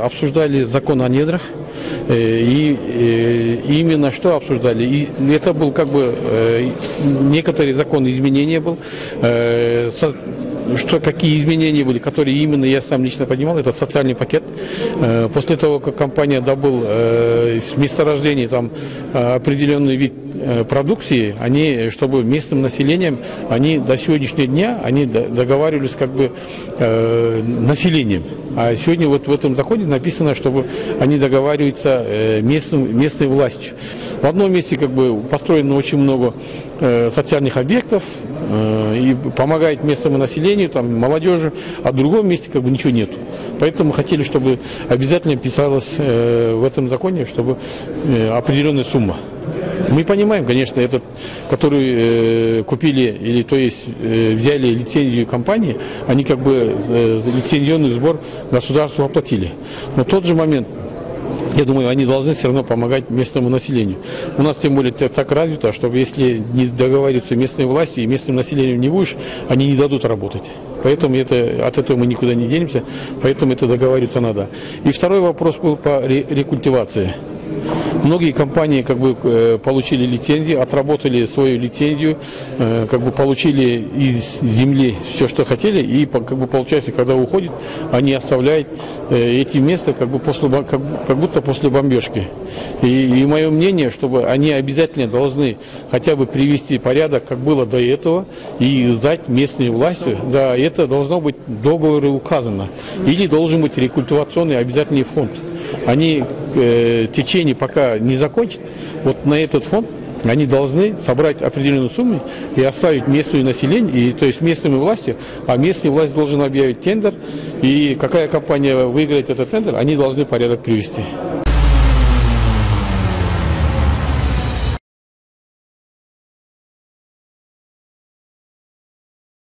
обсуждали закон о недрах, и именно что обсуждали. И это был как бы некоторый закон изменения был, какие изменения были, которые именно я сам лично поднимал, это социальный пакет. После того, как компания добыл с месторождений там определенный вид продукции, они, чтобы местным населением, они до сегодняшнего дня они договаривались как бы населением. А сегодня вот в этом законе написано, чтобы они договариваются местной властью. В одном месте как бы построено очень много социальных объектов и помогает местному населению, там, молодежи, а в другом месте как бы ничего нету. Поэтому хотели, чтобы обязательно писалось в этом законе, чтобы определенная сумма. Мы понимаем, конечно, этот, который купили, или то есть взяли лицензию компании, они как бы лицензионный сбор государству оплатили. Но в тот же момент, я думаю, они должны все равно помогать местному населению. У нас тем более так развито, чтобы если не договариваться местной властью и местным населением не будешь, они не дадут работать. Поэтому от этого мы никуда не денемся, поэтому это договариваться надо. И второй вопрос был по рекультивации. Многие компании как бы получили лицензии, отработали свою лицензию, как бы получили из земли все, что хотели, и как бы получается, когда уходят, они оставляют эти места как будто после бомбежки. И мое мнение, чтобы они обязательно должны хотя бы привести порядок, как было до этого, и сдать местные власти. Да, это должно быть в договоре указано. Или должен быть рекультивационный обязательный фонд. Они в течение пока не закончат, вот на этот фонд они должны собрать определенную сумму и оставить местное население, то есть местными власти, а местная власть должна объявить тендер, и какая компания выиграет этот тендер, они должны порядок привести.